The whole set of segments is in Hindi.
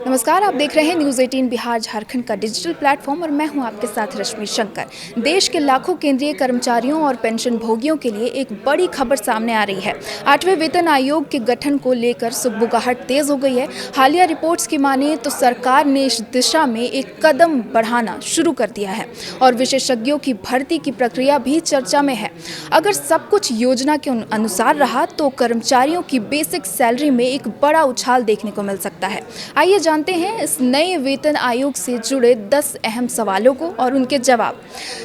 नमस्कार, आप देख रहे हैं न्यूज़ 18 बिहार झारखंड का डिजिटल प्लेटफॉर्म और मैं हूं आपके साथ रश्मि शंकर। देश के लाखों केंद्रीय कर्मचारियों और पेंशन भोगियों के लिए एक बड़ी खबर सामने आ रही है। 8वें वेतन आयोग के गठन को लेकर सुगबुगाहट तेज हो गई है। हालिया रिपोर्ट्स की माने तो सरकार ने इस दिशा में एक कदम बढ़ाना शुरू कर दिया है और विशेषज्ञों की भर्ती की प्रक्रिया भी चर्चा में है। अगर सब कुछ योजना के अनुसार रहा तो कर्मचारियों की बेसिक सैलरी में एक बड़ा उछाल देखने को मिल सकता है। आइए जानते हैं इस नए वेतन आयोग से जुड़े 10 अहम सवालों को और उनके जवाब।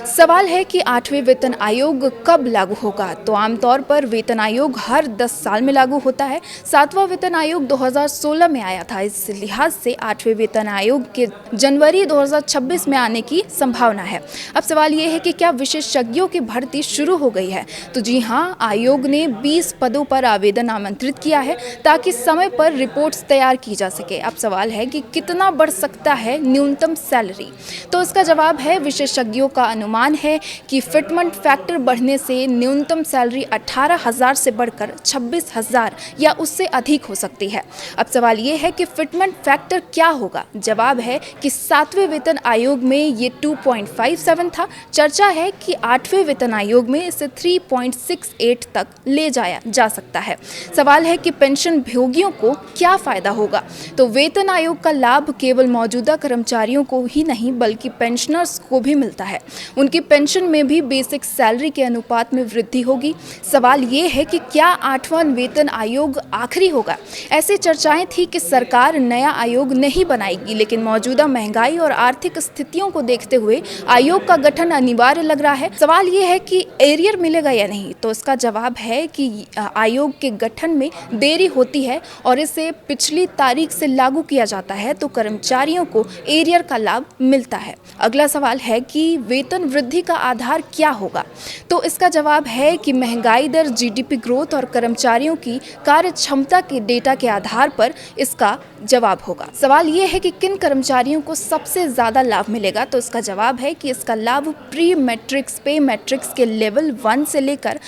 सवाल है कि 8वें वेतन आयोग कब लागू होगा? तो आमतौर पर वेतन आयोग हर 10 साल में लागू होता है। 7वां वेतन आयोग 2016 में आया था। इस लिहाज से 8वें वेतन आयोग के जनवरी 2026 में आने की संभावना है। अब सवाल ये है कि क्या विशेषज्ञों की भर्ती शुरू हो गई है? तो जी हाँ, आयोग ने 20 पदों पर आवेदन आमंत्रित किया है ताकि समय पर रिपोर्ट्स तैयार की जा सके। अब सवाल है कि कितना बढ़ सकता है न्यूनतम सैलरी? तो इसका जवाब है, विशेषज्ञों का अनुमान है कि फिटमेंट फैक्टर बढ़ने से न्यूनतम सैलरी 18,000 से बढ़कर 26,000 या उससे अधिक हो सकती है। अब सवाल ये है कि फिटमेंट फैक्टर क्या होगा? जवाब है कि 7वें वेतन आयोग में ये 2.57 था। चर्चा है कि 8वें वेतन आयोग में इसे 3.68 तक ले जाया जा सकता है। सवाल है कि पेंशन भोगियों को क्या फायदा होगा? तो वेतन आयोग का लाभ केवल मौजूदा कर्मचारियों को ही नहीं बल्कि पेंशनर्स को भी मिलता है। उनकी पेंशन में भी बेसिक सैलरी के अनुपात में वृद्धि होगी। सवाल ये है कि क्या 8वां वेतन आयोग आखिरी होगा? ऐसी चर्चाएं थी कि सरकार नया आयोग नहीं बनाएगी, लेकिन मौजूदा महंगाई और आर्थिक स्थितियों को देखते हुए आयोग का गठन अनिवार्य लग रहा है। सवाल ये है कि एरियर मिलेगा या नहीं? तो इसका जवाब है कि आयोग के गठन में देरी होती है और इसे पिछली तारीख से लागू किया जाता है तो कर्मचारियों को एरियर का लाभ मिलता है। अगला सवाल है कि वेतन वृद्धि का आधार क्या होगा? तो इसका जवाब है कि महंगाई दर, जीडीपी ग्रोथ और कर्मचारियों की कार्य क्षमता के डेटा के आधार पर इसका जवाब होगा। सवाल ये है कि किन कर्मचारियों को सबसे ज्यादा लाभ मिलेगा? तो इसका जवाब है कि इसका लाभ प्री मैट्रिक्स पे मैट्रिक्स के लेवल 1 से लेकर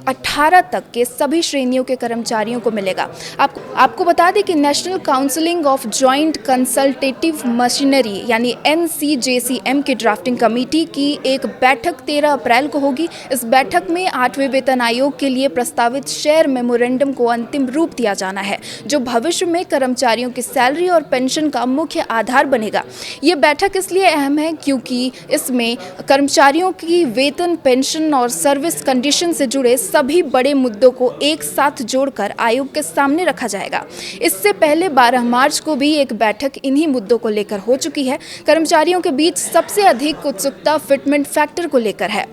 18 तक के सभी श्रेणियों के कर्मचारियों को मिलेगा। आपको बता दें कि national counselling of joint consultative machinery यानी NCJCM की ड्राफ्टिंग कमेटी की एक बैठक 13 अप्रैल को होगी। इस बैठक में 8वें वेतन आयोग के लिए प्रस्तावित शेयर मेमोरेंडम को अंतिम रूप दिया जाना है, जो भविष्य में कर्मचारियों की सैलरी और पेंशन का मुख्य आधार बनेगा। ये बैठक इसलिए अहम है क्योंकि इसमें कर्मचारियों की वेतन, पेंशन और सर्विस कंडीशन से जुड़े सभी बड़े मुद्दों को एक साथ जोड़कर आयोग के सामने रखा जाएगा। इससे पहले 12 मार्च को भी एक बैठक इन्हीं मुद्दों को लेकर हो चुकी है। कर्मचारियों के बीच सबसे अधिक उत्सुकता फिटमेंट फैक्टर को लेकर है।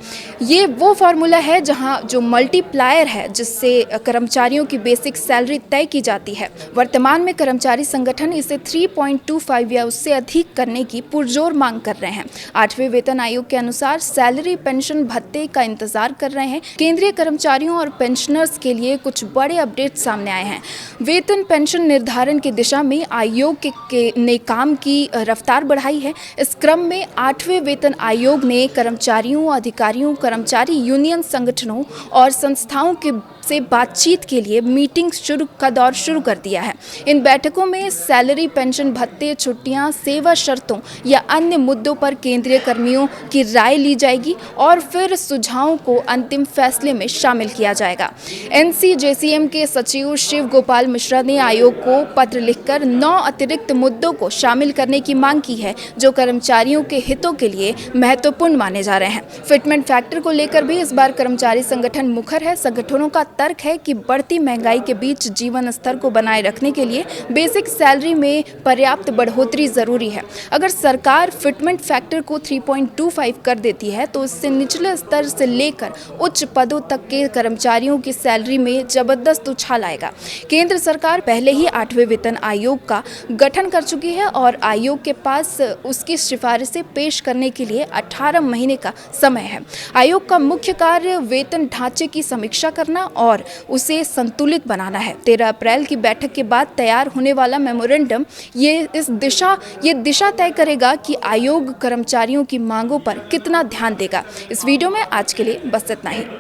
ये वो फॉर्मूला है जो मल्टीप्लायर है जिससे कर्मचारियों की बेसिक सैलरी तय की जाती है। वर्तमान में कर्मचारी संगठन इसे 3.25 या उससे अधिक करने की पुरजोर मांग कर रहे हैं। 8वें वेतन आयोग के अनुसार सैलरी, पेंशन, भत्ते का इंतजार कर रहे हैं। केंद्रीय कर्मचारियों और पेंशनर्स के लिए कुछ बड़े अपडेट सामने आए हैं। वेतन पेंशन निर्धारण की दिशा में आयोग ने काम की रफ्तार बढ़ाई है। इस क्रम में 8वें वेतन आयोग ने कर्मचारियों, अधिकारियों, कर्मचारी यूनियन संगठनों और संस्थाओं से बातचीत के लिए मीटिंग का दौर शुरू कर दिया है। इन बैठकों में सैलरी, पेंशन, भत्ते, छुट्टियां, सेवा शर्तों या अन्य मुद्दों पर केंद्रीय कर्मियों की राय ली जाएगी और फिर सुझावों को अंतिम फैसले में शामिल किया जाएगा। NCJCM के सचिव शिव गोपाल मिश्रा ने आयोग को पत्र लिखकर 9 अतिरिक्त मुद्दों को शामिल करने की मांग की है, जो कर्मचारियों के हितों के लिए महत्वपूर्ण माने जा रहे हैं। फिटमेंट फैक्टर को लेकर भी इस बार कर्मचारी संगठन मुखर है। संगठनों का तर्क है कि बढ़ती महंगाई के बीच जीवन स्तर को बनाए रखने के लिए बेसिक सैलरी में पर्याप्त बढ़ोतरी जरूरी है। अगर सरकार फिटमेंट फैक्टर को 3.25 कर देती है तो इससे निचले स्तर से लेकर उच्च पदों तक के कर्मचारियों की सैलरी में जबरदस्त उछाल आएगा। केंद्र सरकार पहले ही 8वें वेतन आयोग का गठन कर चुकी है और आयोग के पास उसकी सिफारिशें पेश करने के लिए 18 महीने का समय है। आयोग का मुख्य कार्य वेतन ढांचे की समीक्षा करना और उसे संतुलित बनाना है। 13 अप्रैल की बैठक के बाद तैयार होने वाला मेमोरेंडम ये दिशा तय करेगा कि आयोग कर्मचारियों की मांगों पर कितना ध्यान देगा। इस वीडियो में आज के लिए बस इतना ही।